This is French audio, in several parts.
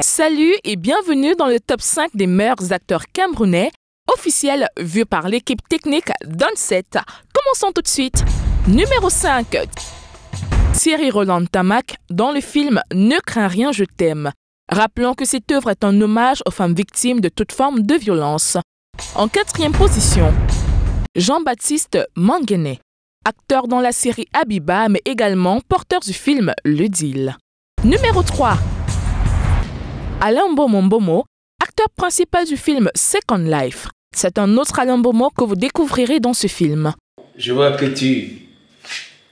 Salut et bienvenue dans le top 5 des meilleurs acteurs camerounais, officiel vu par l'équipe technique d'Onset. Commençons tout de suite. Numéro 5. Thierry Roland Tamac dans le film Ne crains rien, je t'aime. Rappelons que cette œuvre est un hommage aux femmes victimes de toute forme de violence. En 4e position, Jean-Baptiste Manguené, acteur dans la série Abiba mais également porteur du film Le Deal. Numéro 3. Alain Mbombo, acteur principal du film Second Life. C'est un autre Alain Mbombo que vous découvrirez dans ce film. Je vois que tu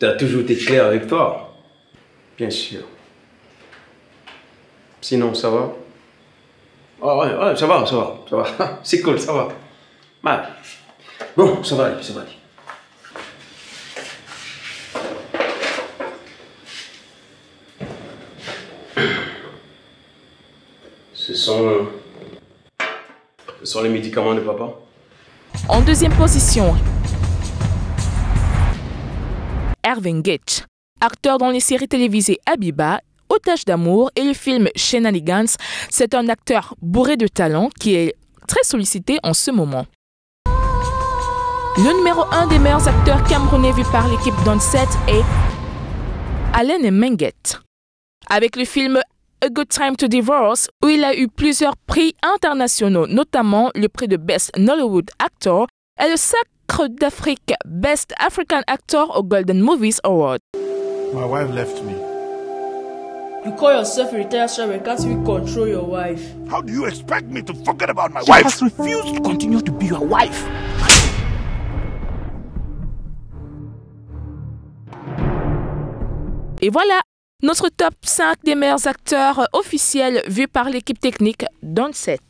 as toujours été clair avec toi. Bien sûr. Sinon, ça va? Oh, ouais, ça va. C'est cool, ça va. Ouais. Bon, ça va aller. Ce sont les médicaments de papa. En 2e position, Irving Gitch, acteur dans les séries télévisées Abiba, Otage d'amour et le film Shenanigans. C'est un acteur bourré de talent qui est très sollicité en ce moment. Le numéro 1 des meilleurs acteurs camerounais vu par l'équipe d'Onset est Alain Menguet. Avec le film A Good Time to Divorce, où il a eu plusieurs prix internationaux, notamment le prix de Best Nollywood Actor et le Sacre d'Afrique Best African Actor au Golden Movies Award. My wife left me. You call yourself a retired servant, can't even control your wife. How do you expect me to forget about my wife? She has refused to continue to be your wife. Et voilà, notre top 5 des meilleurs acteurs officiels vus par l'équipe technique d'Onset.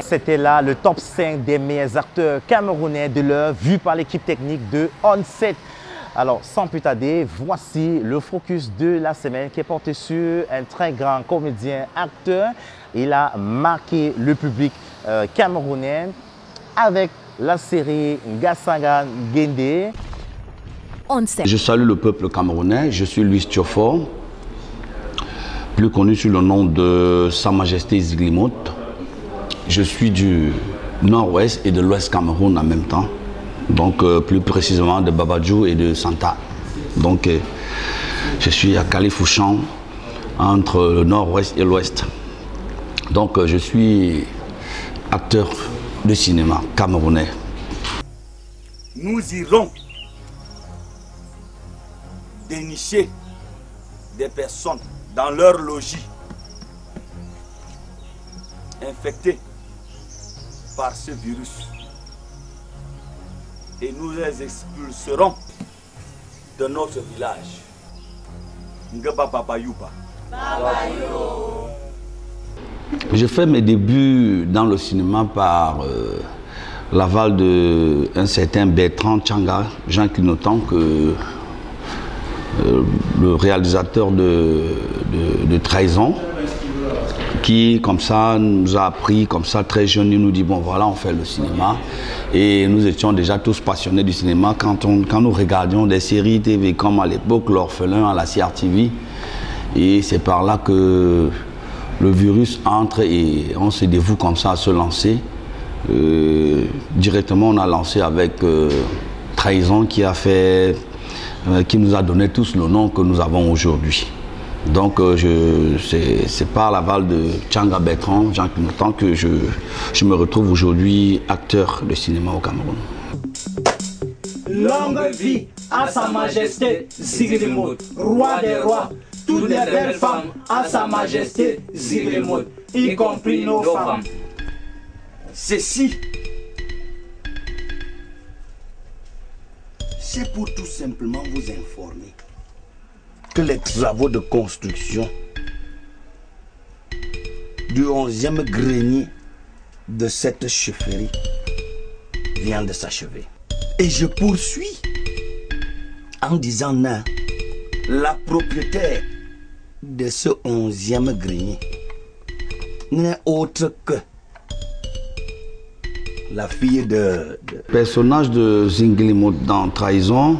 C'était là le top 5 des meilleurs acteurs camerounais de l'heure vus par l'équipe technique de Onset. Alors, sans plus tarder, voici le focus de la semaine qui est porté sur un très grand comédien acteur. Il a marqué le public camerounais avec la série Gassanga Gende. Je salue le peuple camerounais, je suis Louis Tiofor, plus connu sous le nom de Sa Majesté Ziglimout. Je suis du nord-ouest et de l'ouest Cameroun en même temps, donc plus précisément de Babadjou et de Santa. Donc je suis à Califouchan, entre le nord-ouest et l'ouest. Donc je suis acteur de cinéma camerounais. Nous irons dénicher des personnes dans leur logis infectées par ce virus et nous les expulserons de notre village. Je fais mes débuts dans le cinéma par l'aval d'un certain Bertrand Tchanga, Jean Clignotant, que le réalisateur de Trahison, qui comme ça nous a appris comme ça très jeune, il nous dit bon voilà, on fait le cinéma. Et nous étions déjà tous passionnés du cinéma quand nous regardions des séries TV comme à l'époque L'Orphelin à la CRTV. Et c'est par là que le virus entre et on se dévoue comme ça à se lancer. Directement on a lancé avec Trahison qui nous a donné tous le nom que nous avons aujourd'hui. Donc c'est par l'aval de Tchanga Bertrand, Jean Clignotant, que je me retrouve aujourd'hui acteur de cinéma au Cameroun. Longue vie à Sa Majesté Ziglimout, roi des rois, toutes les belles femmes à Sa Majesté Ziglimout, y compris nos femmes. Ceci, c'est pour tout simplement vous informer que les travaux de construction du 11e grenier de cette chefferie viennent de s'achever. Et je poursuis en disant non, la propriétaire de ce 11e grenier n'est autre que la fille de... Le personnage de Ziglimout dans Trahison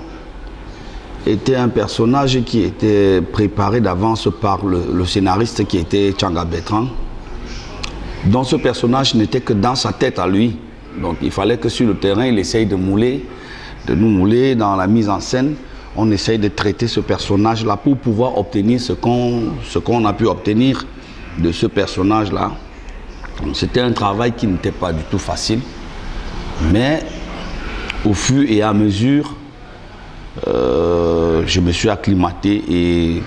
était un personnage qui était préparé d'avance par le scénariste qui était Tchanga Bertrand. Donc ce personnage n'était que dans sa tête à lui. Donc il fallait que sur le terrain, il essaye de nous mouler dans la mise en scène. On essaye de traiter ce personnage-là pour pouvoir obtenir ce qu'on a pu obtenir de ce personnage-là. C'était un travail qui n'était pas du tout facile. Mais au fur et à mesure, je me suis acclimaté et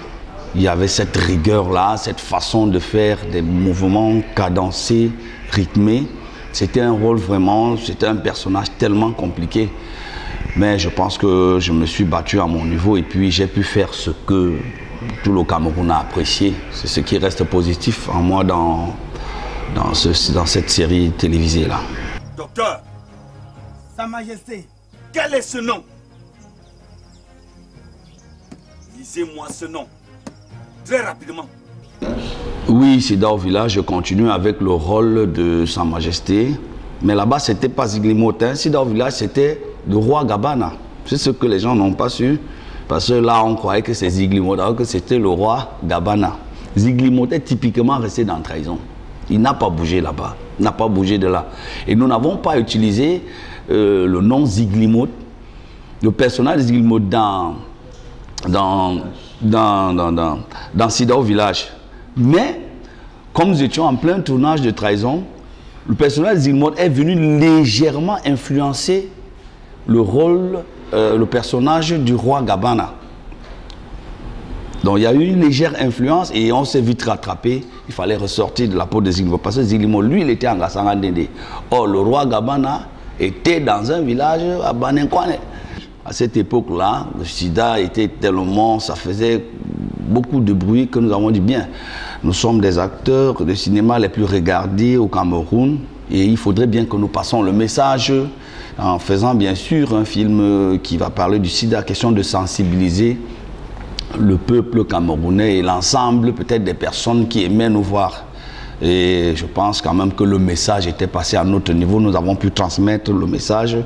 il y avait cette rigueur-là, cette façon de faire des mouvements cadencés, rythmés. C'était un rôle vraiment, c'était un personnage tellement compliqué. Mais je pense que je me suis battu à mon niveau et puis j'ai pu faire ce que tout le Cameroun a apprécié. C'est ce qui reste positif en moi dans cette série télévisée-là. Docteur, Sa Majesté, quel est ce nom? Lisez-moi ce nom, très rapidement. Oui, c'est dans le village, je continue avec le rôle de Sa Majesté. Mais là-bas, ce n'était pas Ziglimote. C'est dans le village, c'était le roi Gabana. C'est ce que les gens n'ont pas su. Parce que là, on croyait que c'est Ziglimote, alors que c'était le roi Gabana. Ziglimote est typiquement resté dans la trahison. Il n'a pas bougé là-bas. Il n'a pas bougé de là. Et nous n'avons pas utilisé le nom Ziglimote, le personnage de Ziglimote dans Sida au village. Mais, comme nous étions en plein tournage de trahison, le personnage de Ziglimote est venu légèrement influencer le rôle, le personnage du roi Gabana. Donc il y a eu une légère influence et on s'est vite rattrapé. Il fallait ressortir de la peau de Ziglimote. Parce que Ziglimote, lui, il était en Gassanga-Dende. Or, le roi Gabana était dans un village à Banenkwane. À cette époque-là, le sida était tellement, ça faisait beaucoup de bruit que nous avons dit bien, nous sommes des acteurs de cinéma les plus regardés au Cameroun et il faudrait bien que nous passions le message en faisant bien sûr un film qui va parler du sida, question de sensibiliser le peuple camerounais et l'ensemble peut-être des personnes qui aimaient nous voir. Et je pense quand même que le message était passé à notre niveau. Nous avons pu transmettre le message.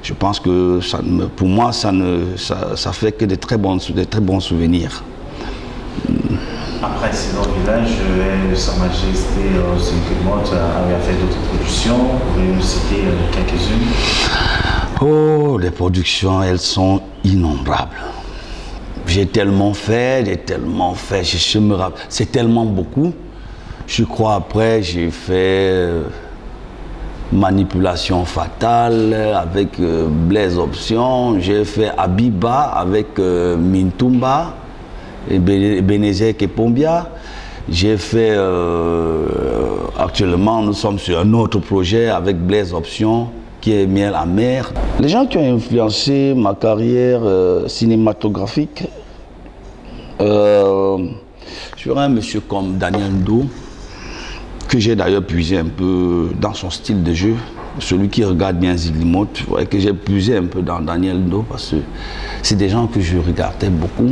Je pense que ça, pour moi, ça fait que de très bons souvenirs. Après, c'est dans le village, Sa Majesté Ziglimote avait fait d'autres productions. Vous pouvez nous citer quelques-unes? Oh, les productions, elles sont innombrables. J'ai tellement fait, je me rappelle, c'est tellement beaucoup. Je crois après, j'ai fait Manipulation fatale avec Blaise Option. J'ai fait Abiba avec Mintumba et Benezek et Pombia. J'ai fait, actuellement, nous sommes sur un autre projet avec Blaise Option qui est Miel Amer. Les gens qui ont influencé ma carrière cinématographique, sur un monsieur comme Daniel Ndo, que j'ai d'ailleurs puisé un peu dans son style de jeu. Celui qui regarde bien Ziglimote, ouais, que j'ai puisé un peu dans Daniel Ndo, parce que c'est des gens que je regardais beaucoup.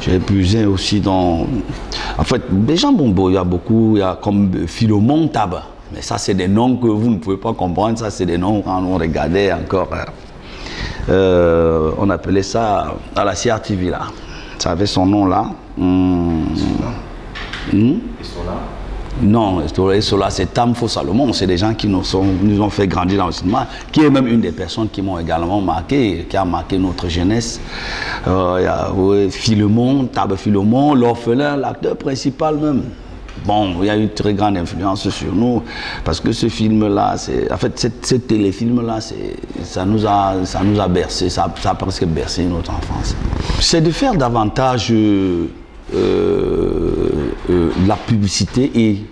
J'ai puisé aussi dans... En fait, des gens bonbons, il y a beaucoup, il y a comme Philomon Taba. Mais ça, c'est des noms que vous ne pouvez pas comprendre. Ça, c'est des noms quand on regardait encore. On appelait ça à la CRTV, là. Ça avait son nom là. Non, Sola, c'est Tamfo Salomon. C'est des gens qui nous ont fait grandir dans le cinéma, qui est même une des personnes qui m'ont également marqué, qui a marqué notre jeunesse. Il y a Philemon, Tabe Philemon, l'orphelin, l'acteur principal même. Bon, il y a une très grande influence sur nous, parce que ce film-là, en fait, ce téléfilm-là, ça nous a bercé, ça a presque bercé notre enfance. C'est de faire davantage la publicité et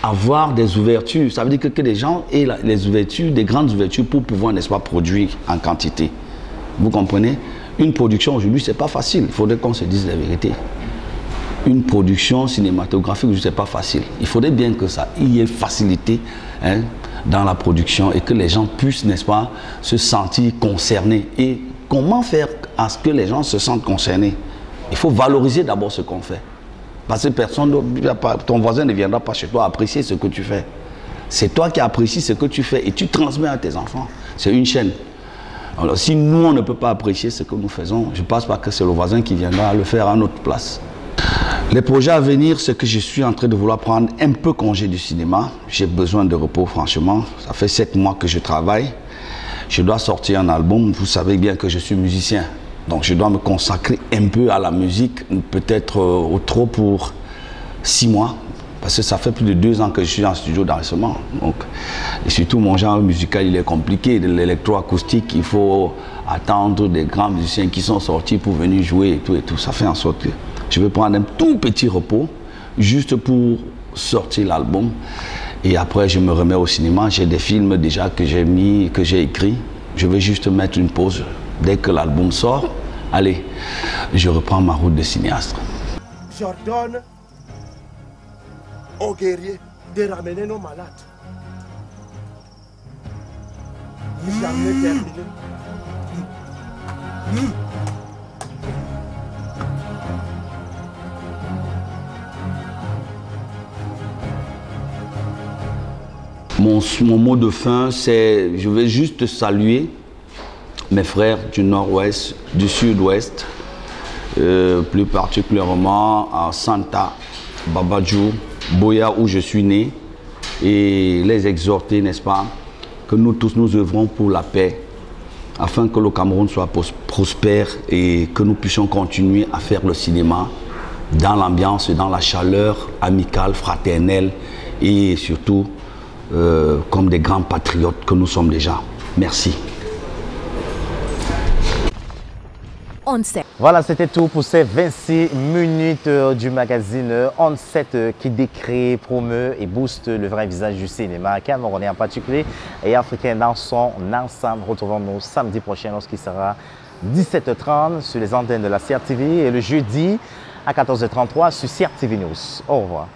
avoir des ouvertures. Ça veut dire que les gens aient les ouvertures, des grandes ouvertures pour pouvoir, n'est-ce pas, produire en quantité. Vous comprenez? Une production aujourd'hui, c'est pas facile. Il faudrait qu'on se dise la vérité. Une production cinématographique, c'est pas facile. Il faudrait bien que ça y ait facilité dans la production et que les gens puissent, n'est-ce pas, se sentir concernés. Et comment faire à ce que les gens se sentent concernés? Il faut valoriser d'abord ce qu'on fait. Parce que personne, ton voisin ne viendra pas chez toi apprécier ce que tu fais. C'est toi qui apprécies ce que tu fais et tu transmets à tes enfants. C'est une chaîne. Alors si nous, on ne peut pas apprécier ce que nous faisons, je ne pense pas que c'est le voisin qui viendra le faire à notre place. Les projets à venir, c'est que je suis en train de vouloir prendre un peu congé du cinéma. J'ai besoin de repos, franchement. Ça fait 7 mois que je travaille. Je dois sortir un album. Vous savez bien que je suis musicien. Donc je dois me consacrer un peu à la musique, peut-être au trop pour 6 mois. Parce que ça fait plus de 2 ans que je suis en studio d'enregistrement. Donc, et surtout, mon genre musical, il est compliqué. De l'électroacoustique, il faut attendre des grands musiciens qui sont sortis pour venir jouer et tout et tout. Ça fait en sorte que je vais prendre un tout petit repos, juste pour sortir l'album. Et après, je me remets au cinéma. J'ai des films déjà que j'ai écrits. Je vais juste mettre une pause. Dès que l'album sort, allez, je reprends ma route de cinéaste. J'ordonne aux guerriers de ramener nos malades. Jamais terminé. Mon mot de fin, c'est je vais juste saluer mes frères du nord-ouest, du sud-ouest, plus particulièrement à Santa, Babadjou, Boya où je suis né, et les exhorter, n'est-ce pas, que nous tous nous œuvrons pour la paix, afin que le Cameroun soit prospère et que nous puissions continuer à faire le cinéma dans l'ambiance, dans la chaleur amicale, fraternelle et surtout comme des grands patriotes que nous sommes déjà. Merci. Voilà, c'était tout pour ces 26 minutes du magazine On 7 qui décrit, promeut et booste le vrai visage du cinéma camerounais en particulier et africain dans son ensemble. Retrouvons-nous samedi prochain lorsqu'il sera 17h30 sur les antennes de la CRTV et le jeudi à 14h33 sur CRTV News. Au revoir.